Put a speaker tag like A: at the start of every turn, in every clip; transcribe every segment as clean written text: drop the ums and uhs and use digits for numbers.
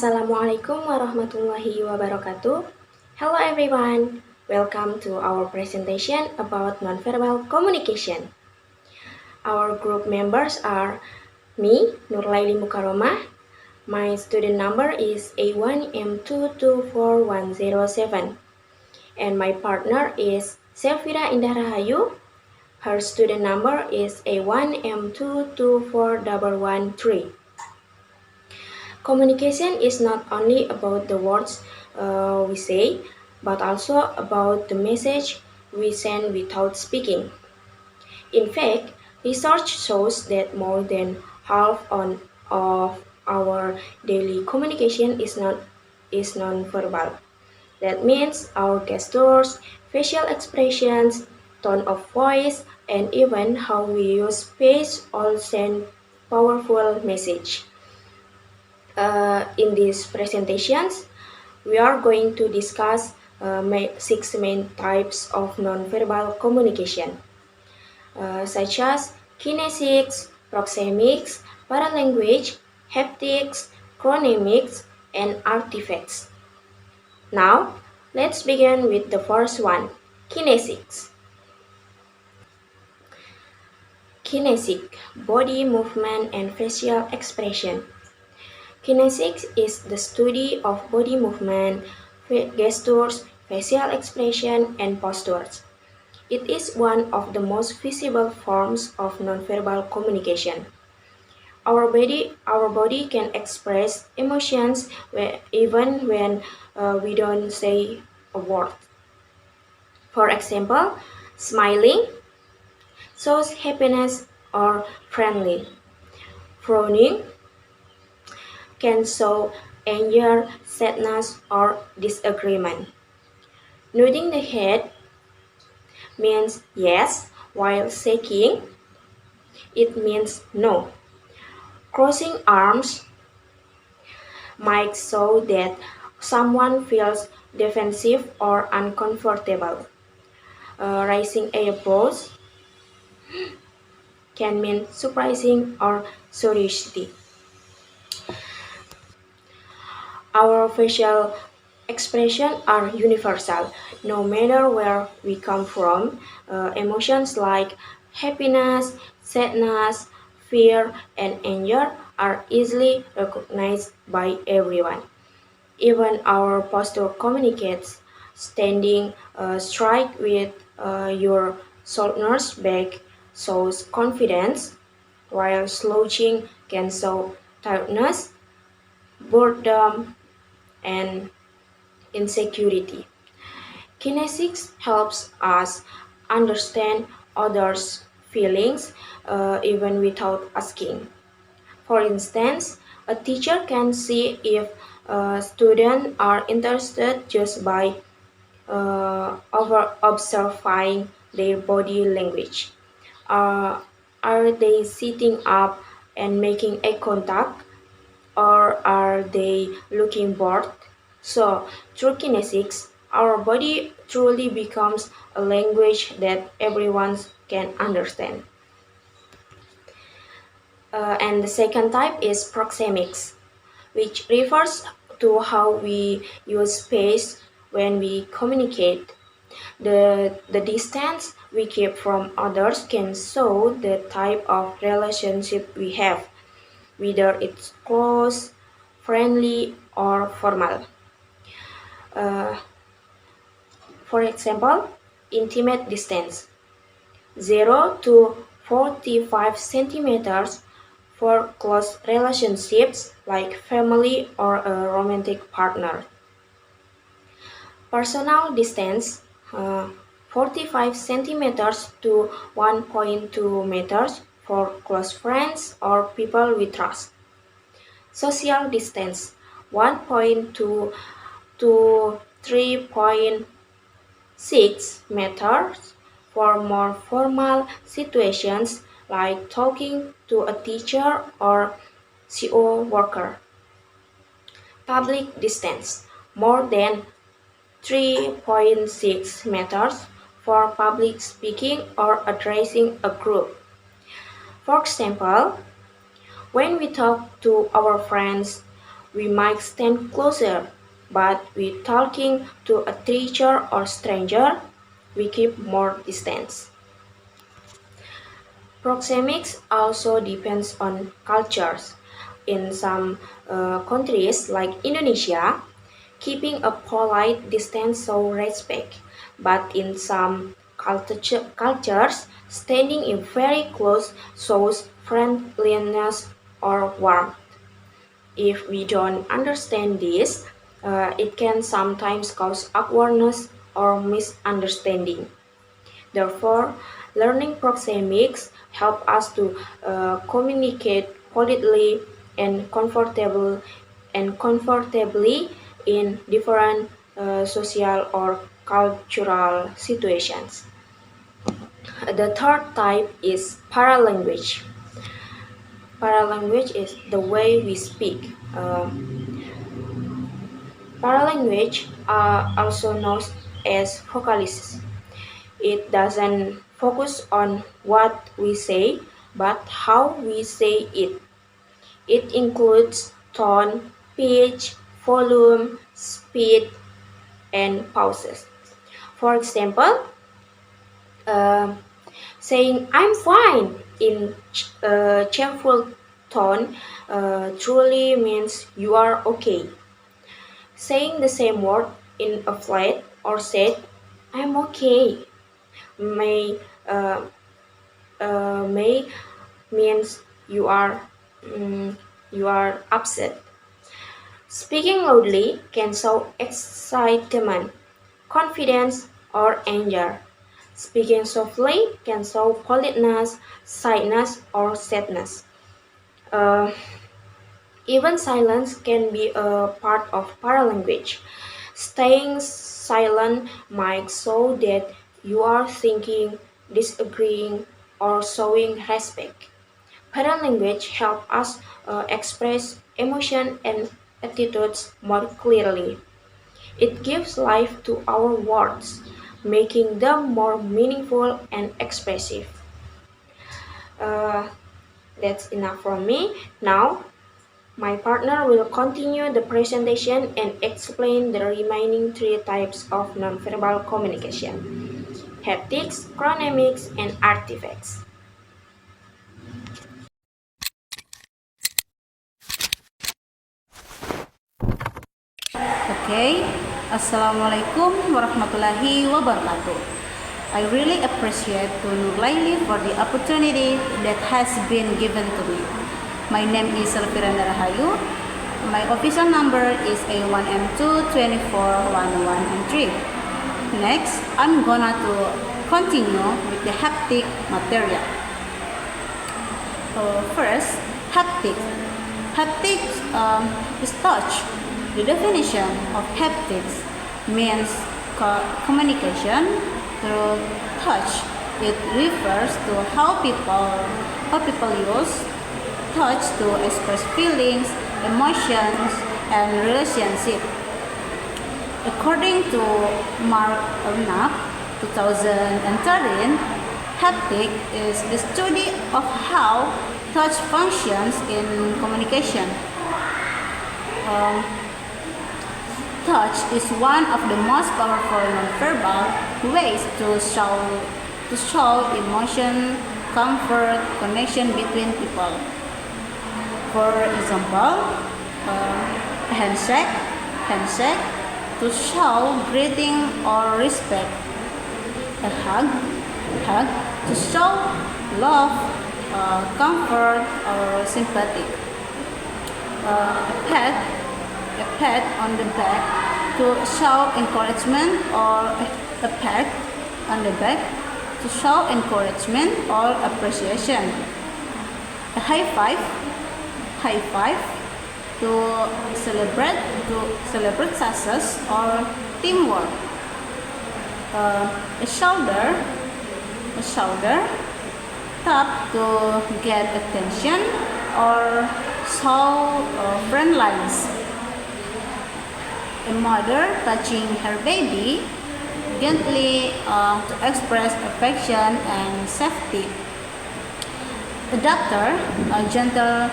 A: Assalamualaikum warahmatullahi wabarakatuh. Hello everyone. Welcome to our presentation about nonverbal communication. Our group members are me, Nurlaili Mukaromah. My student number is A1M224107. And my partner is Selvira Indah Rahayu. Her student number is A1M224113. Communication is not only about the words we say, but also about the message we send without speaking. In fact, research shows that more than half of our daily communication is non-verbal. That means our gestures, facial expressions, tone of voice, and even how we use face all send powerful message. In these presentations, we are going to discuss 6 main types of nonverbal communication, such as kinesics, proxemics, paralanguage, haptics, chronemics, and artifacts. Now, let's begin with the first one, kinesics. Kinesic, body movement and facial expression. Kinesics is the study of body movement, gestures, facial expression, and postures. It is one of the most visible forms of nonverbal communication. Our body can express emotions even when we don't say a word. For example, smiling shows happiness or friendly. Frowning can show anger, sadness, or disagreement. Nodding the head means yes, while shaking, it means no. Crossing arms might show that someone feels defensive or uncomfortable. Raising eyebrows can mean surprising or curiosity. Our facial expressions are universal. No matter where we come from, emotions like happiness, sadness, fear, and anger are easily recognized by everyone. Even our posture communicates. Standing straight with your shoulders back shows confidence, while slouching can show tiredness, boredom, and insecurity. Kinesics helps us understand others' feelings even without asking. For instance, a teacher can see if students are interested just by observing their body language. Uh, are they sitting up and making eye contact, or are they looking bored? So, through kinesics, our body truly becomes a language that everyone can understand. And the second type is proxemics, which refers to how we use space when we communicate. The distance we keep from others can show the type of relationship we have, whether it's close, friendly, or formal. Uh, for example, intimate distance 0 to 45 centimeters for close relationships like family or a romantic partner. Personal distance 45 centimeters to 1.2 meters for close friends or people we trust. Social distance 1.2 to 3.6 meters for more formal situations like talking to a teacher or CO worker. Public distance more than 3.6 meters for public speaking or addressing a group. For example, when we talk to our friends, We might stand closer, but with talking to a teacher or stranger, we keep more distance. Proxemics also depends on cultures. In some countries like Indonesia, keeping a polite distance shows respect, but in some cultures, standing in very close shows friendliness or warmth. If we don't understand this, it can sometimes cause awkwardness or misunderstanding. Therefore, learning proxemics help us to communicate politely and comfortably in different social or cultural situations. The third type is paralanguage. Paralanguage is the way we speak. Paralanguage are also known as vocalists. It doesn't focus on what we say, but how we say it. It includes tone, pitch, volume, speed, and pauses. For example, uh, saying "I'm fine" in a cheerful tone truly means you are okay. Saying the same word in a flat or said "I'm okay" may may means mm, you are upset. Speaking loudly can show excitement, confidence, or anger. Speaking softly can show politeness, shyness, or sadness. Uh, Even silence can be a part of paralanguage. Staying silent might show that you are thinking, disagreeing, or showing respect. Paralanguage helps us express emotion and attitudes more clearly. It gives life to our words, making them more meaningful and expressive. Uh, that's enough from me. Now, my partner will continue the presentation and explain the remaining three types of nonverbal communication: haptics, chronemics, and artifacts.
B: Okay, Assalamualaikum warahmatullahi wabarakatuh. I really appreciate to Nurlaili for the opportunity that has been given to me. My name is Elviranda Rahayu. My official number is A1M22411 and 3. Next, I'm gonna to continue with the haptic material. First, haptic. Haptics is touch. The definition of haptics means communication through touch. It refers to how people use touch to express feelings, emotions, and relationships. According to Mark Knapp, 2013, haptic is the study of how touch functions in communication. Touch is one of the most powerful nonverbal ways to show emotion, comfort, connection between people. For example, handshake to show greeting or respect. A hug to show love, comfort, or sympathy. A pat on the back to show encouragement, or a pat on the back to show encouragement or appreciation. A high five to celebrate success or teamwork. A shoulder tap to get attention or show friendliness. A mother touching her baby gently to express affection and safety. A doctor, a gentle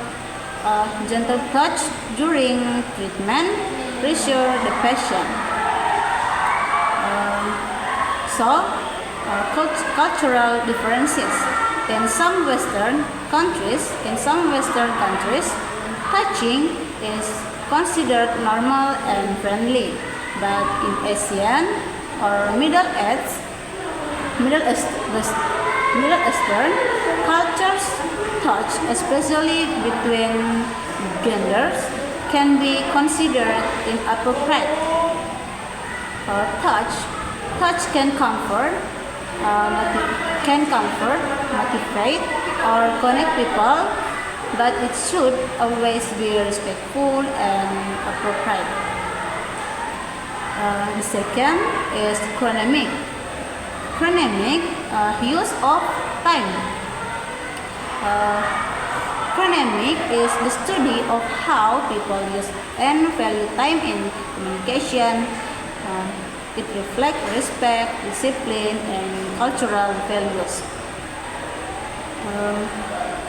B: Gentle touch during treatment reassure the patient. Cultural differences. In some Western countries, touching is considered normal and friendly, but in Asian or Middle Eastern cultures, touch, especially between genders, can be considered inappropriate. Touch can comfort, motivate, or connect people, but it should always be respectful and appropriate. The second is chronemic. Use of time. Chronemic is the study of how people use and value time in communication. It reflects respect, discipline, and cultural values.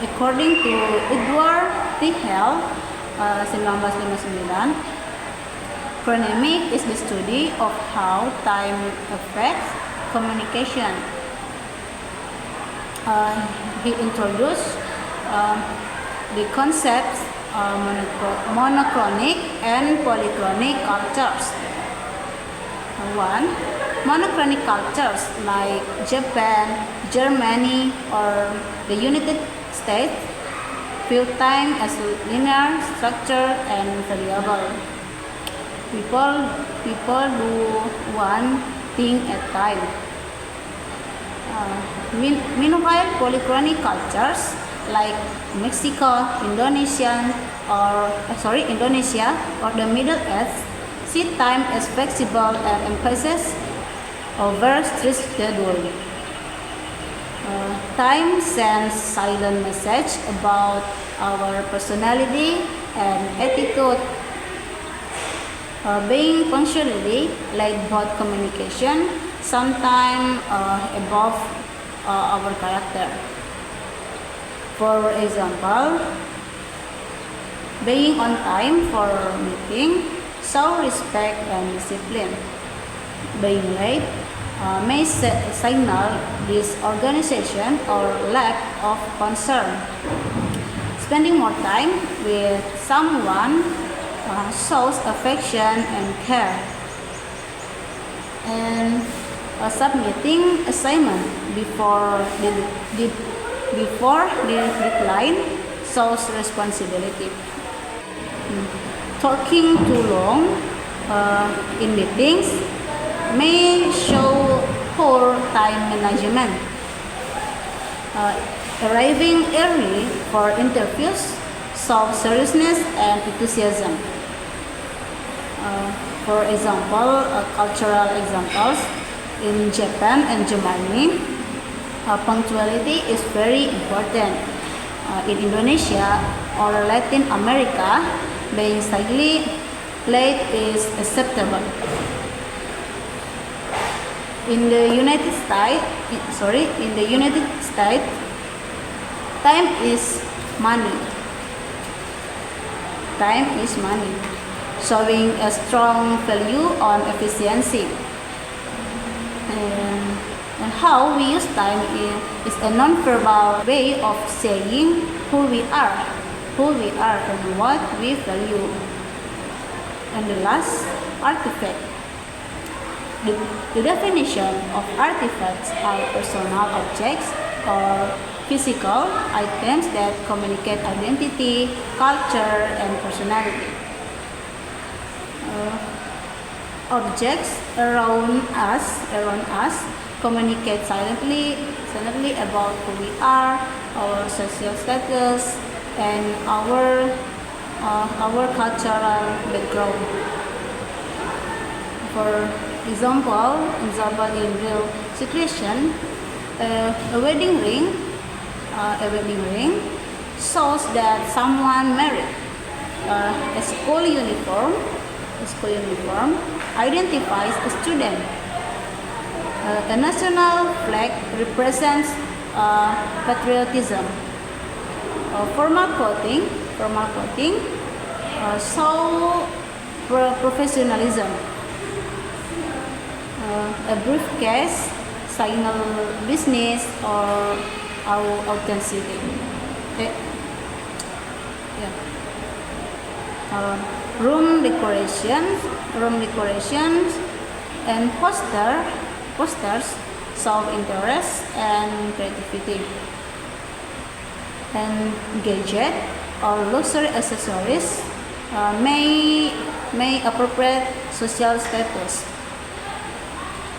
B: According to Edward T. Hale, 1959, chronemic is the study of how time affects communication. He introduced the concepts monochronic and polychronic cultures. One, monochronic cultures like Japan, Germany, or the United States view time as linear, structured, and variable. People do one thing at a time. Meanwhile, polychronic cultures like Indonesia, or the Middle East see time as flexible and emphasis over strict schedule. Time sends silent message about our personality and attitude. Being punctually like both communication, sometimes above our character. For example, being on time for meeting show respect and discipline. Being late may signal disorganization or lack of concern. Spending more time with someone shows affection and care. And submitting assignment before the deadline shows responsibility. Talking too long in meetings may show poor time management. Arriving early for interviews shows seriousness and enthusiasm. For example, cultural examples in Japan and Germany, punctuality is very important. In Indonesia or Latin America, being slightly late is acceptable. In the United States, time is money. Time is money, showing a strong value on efficiency. And how we use time is a non-verbal way of saying who we are and what we value. And the last, artifact. The definition of artifacts are personal objects or physical items that communicate identity, culture, and personality. Objects around us communicate silently about who we are, our social status, and our cultural background. For example, in real situation, a wedding ring shows that someone married. A school uniform identifies a student. A national flag represents patriotism. Formal clothing formal clothing show professionalism. A briefcase signal business or authenticity. Yeah. Room decorations, and posters show interest and creativity. And gadget or luxury accessories may appropriate social status.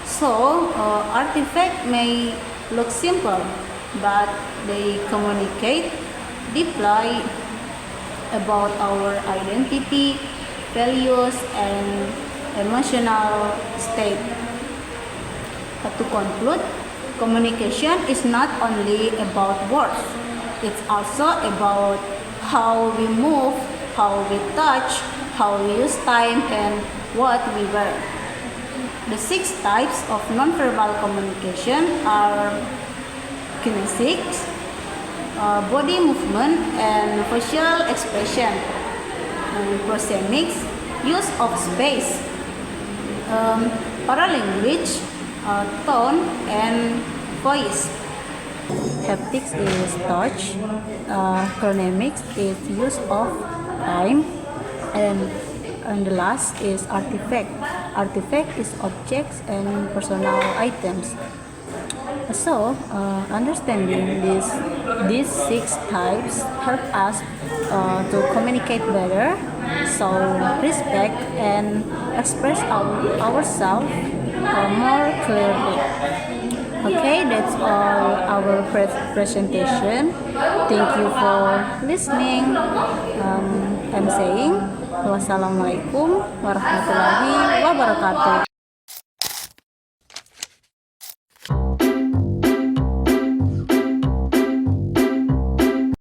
B: So, artifacts may look simple, but they communicate deeply about our identity, values, and emotional state. To conclude, communication is not only about words, it's also about how we move, how we touch, how we use time, and what we wear. The 6 types of nonverbal communication are kinesics, body movement, and facial expression. Proxemics, use of space, paralanguage, tone, and voice. Haptics is touch, chronemics is use of time, and the last is artifact. Artifact is objects and personal items. So, understanding these 6 types help us to communicate better, show respect, and express ourselves more clearly. Okay, that's all our presentation. Thank you for listening. I'm saying wassalamualaikum warahmatullahi wabarakatuh.